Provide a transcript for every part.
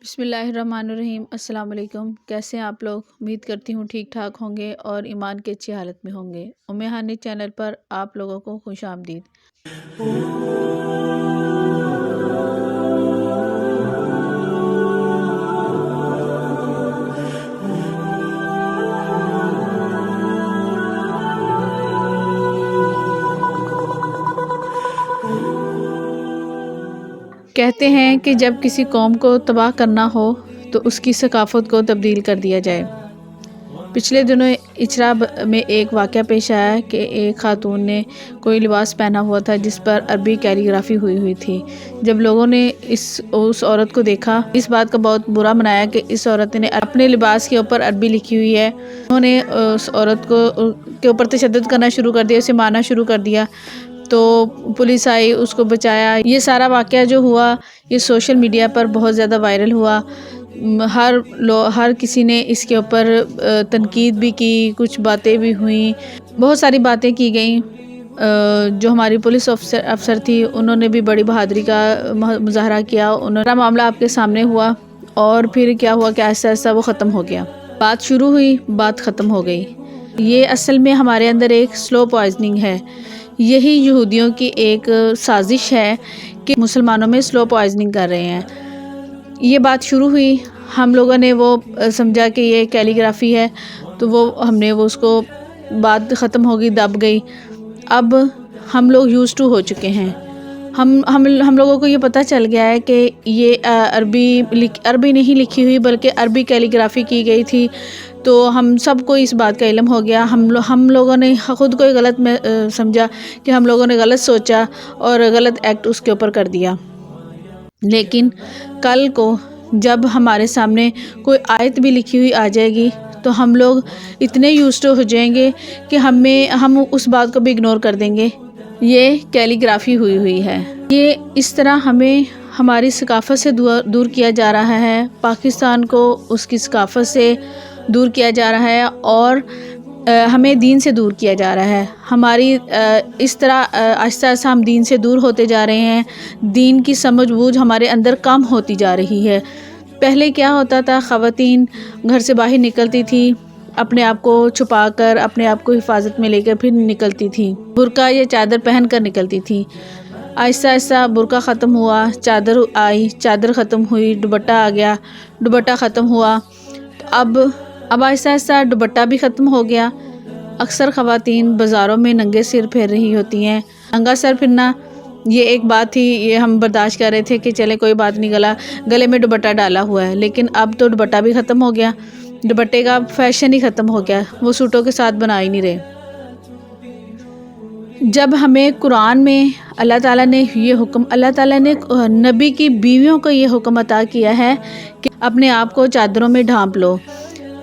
بسم اللہ الرحمن الرحیم۔ السلام علیکم، کیسے ہیں آپ لوگ؟ امید کرتی ہوں ٹھیک ٹھاک ہوں گے اور ایمان کی اچھی حالت میں ہوں گے۔ ہانی چینل پر آپ لوگوں کو خوش آمدید۔ کہتے ہیں کہ جب کسی قوم کو تباہ کرنا ہو تو اس کی ثقافت کو تبدیل کر دیا جائے۔ پچھلے دنوں اچرا میں ایک واقعہ پیش آیا کہ ایک خاتون نے کوئی لباس پہنا ہوا تھا جس پر عربی کیلیگرافی ہوئی تھی۔ جب لوگوں نے اس عورت کو دیکھا، اس بات کا بہت برا منایا کہ اس عورت نے اپنے لباس کے اوپر عربی لکھی ہوئی ہے۔ انہوں نے اس عورت کے اوپر تشدد کرنا شروع کر دیا، اسے مارنا شروع کر دیا، تو پولیس آئی، اس کو بچایا۔ یہ سارا واقعہ جو ہوا یہ سوشل میڈیا پر بہت زیادہ وائرل ہوا۔ ہر کسی نے اس کے اوپر تنقید بھی کی، کچھ باتیں بھی ہوئیں، بہت ساری باتیں کی گئیں۔ جو ہماری پولیس افسر تھی انہوں نے بھی بڑی بہادری کا مظاہرہ کیا۔ انہوں معاملہ آپ کے سامنے ہوا اور پھر کیا ہوا کہ آہستہ آہستہ وہ ختم ہو گیا۔ بات شروع ہوئی، بات ختم ہو گئی۔ یہ اصل میں ہمارے اندر ایک سلو پوائزننگ ہے۔ یہی یہودیوں کی ایک سازش ہے کہ مسلمانوں میں سلو پوائزننگ کر رہے ہیں۔ یہ بات شروع ہوئی، ہم لوگوں نے وہ سمجھا کہ یہ کیلیگرافی ہے، تو ہم نے اس کو بات ختم ہو گئی، دب گئی۔ اب ہم لوگ یوزڈ ٹو ہو چکے ہیں۔ ہم لوگوں کو یہ پتہ چل گیا ہے کہ یہ عربی نہیں لکھی ہوئی بلکہ عربی کیلیگرافی کی گئی تھی، تو ہم سب کو اس بات کا علم ہو گیا۔ ہم لوگوں نے خود کو غلط سمجھا کہ ہم لوگوں نے غلط سوچا اور غلط ایکٹ اس کے اوپر کر دیا۔ لیکن کل کو جب ہمارے سامنے کوئی آیت بھی لکھی ہوئی آ جائے گی تو ہم لوگ اتنے یوزڈ ہو جائیں گے کہ ہم اس بات کو بھی اگنور کر دیں گے۔ یہ کیلیگرافی ہوئی ہے۔ یہ اس طرح ہمیں ہماری ثقافت سے دور کیا جا رہا ہے، پاکستان کو اس کی ثقافت سے دور کیا جا رہا ہے اور ہمیں دین سے دور کیا جا رہا ہے۔ ہماری اس طرح آہستہ آہستہ ہم دین سے دور ہوتے جا رہے ہیں، دین کی سمجھ بوجھ ہمارے اندر کم ہوتی جا رہی ہے۔ پہلے کیا ہوتا تھا، خواتین گھر سے باہر نکلتی تھی، اپنے آپ کو چھپا کر، اپنے آپ کو حفاظت میں لے کر پھر نکلتی تھی، برقع یا چادر پہن کر نکلتی تھی۔ آہستہ آہستہ برقع ختم ہوا، چادر آئی، چادر ختم ہوئی، دوپٹہ آ گیا، دوپٹہ ختم ہوا، اب آہستہ آہستہ دوپٹہ بھی ختم ہو گیا۔ اکثر خواتین بازاروں میں ننگے سر پھر رہی ہوتی ہیں۔ ننگا سر پھرنا یہ ایک بات تھی، یہ ہم برداشت کر رہے تھے کہ چلے کوئی بات نہیں، گلے میں دوپٹہ ڈالا ہوا ہے، لیکن اب تو دوپٹہ بھی ختم ہو گیا، دوپٹے کا فیشن ہی ختم ہو گیا، وہ سوٹوں کے ساتھ بنا ہی نہیں رہے۔ جب ہمیں قرآن میں اللہ تعالیٰ نے نبی کی بیویوں کو یہ حکم عطا کیا ہے کہ اپنے آپ کو چادروں میں ڈھانپ لو،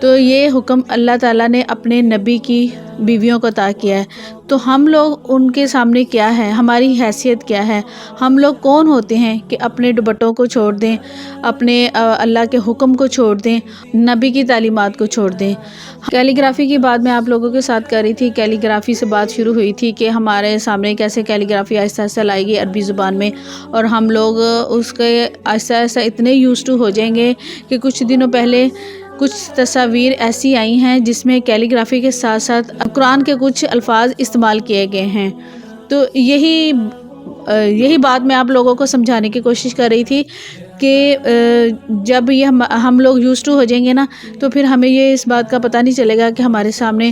تو یہ حکم اللہ تعالیٰ نے اپنے نبی کی بیویوں کو عطا کیا ہے، تو ہم لوگ ان کے سامنے کیا ہے، ہماری حیثیت کیا ہے، ہم لوگ کون ہوتے ہیں کہ اپنے دوپٹوں کو چھوڑ دیں، اپنے اللہ کے حکم کو چھوڑ دیں، نبی کی تعلیمات کو چھوڑ دیں۔ کیلیگرافی کی بات میں آپ لوگوں کے ساتھ کر رہی تھی۔ کیلیگرافی سے بات شروع ہوئی تھی کہ ہمارے سامنے کیسے کیلیگرافی آہستہ آہستہ لائے گی عربی زبان میں، اور ہم لوگ اس کے آہستہ آہستہ اتنے یوزڈ ٹو ہو جائیں گے کہ کچھ دنوں پہلے کچھ تصاویر ایسی آئی ہیں جس میں کیلیگرافی کے ساتھ ساتھ قرآن کے کچھ الفاظ استعمال کیے گئے ہیں، تو یہی بات میں آپ لوگوں کو سمجھانے کی کوشش کر رہی تھی کہ جب یہ ہم لوگ یوزڈ ٹو ہو جائیں گے نا، تو پھر ہمیں یہ اس بات کا پتہ نہیں چلے گا کہ ہمارے سامنے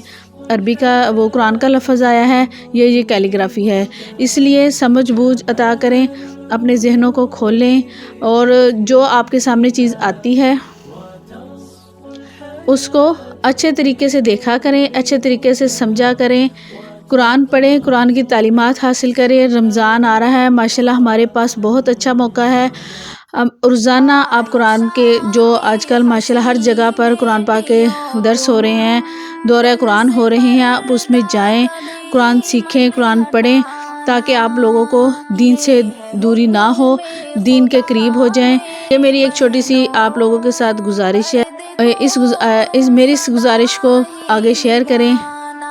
عربی کا قرآن کا لفظ آیا ہے، یہ کیلیگرافی ہے۔ اس لیے سمجھ بوجھ عطا کریں، اپنے ذہنوں کو کھولیں، اور جو آپ کے سامنے چیز آتی ہے اس کو اچھے طریقے سے دیکھا کریں، اچھے طریقے سے سمجھا کریں، قرآن پڑھیں، قرآن کی تعلیمات حاصل کریں۔ رمضان آ رہا ہے، ماشاءاللہ ہمارے پاس بہت اچھا موقع ہے۔ روزانہ آپ قرآن کے جو آج کل ماشاءاللہ ہر جگہ پر قرآن پاک کے درس ہو رہے ہیں، دورہ قرآن ہو رہے ہیں، آپ اس میں جائیں، قرآن سیکھیں، قرآن پڑھیں، تاکہ آپ لوگوں کو دین سے دوری نہ ہو، دین کے قریب ہو جائیں۔ یہ میری ایک چھوٹی سی آپ لوگوں کے ساتھ گزارش ہے، میری اس گزارش کو آگے شیئر کریں۔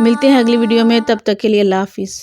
ملتے ہیں اگلی ویڈیو میں، تب تک کے لیے اللہ حافظ۔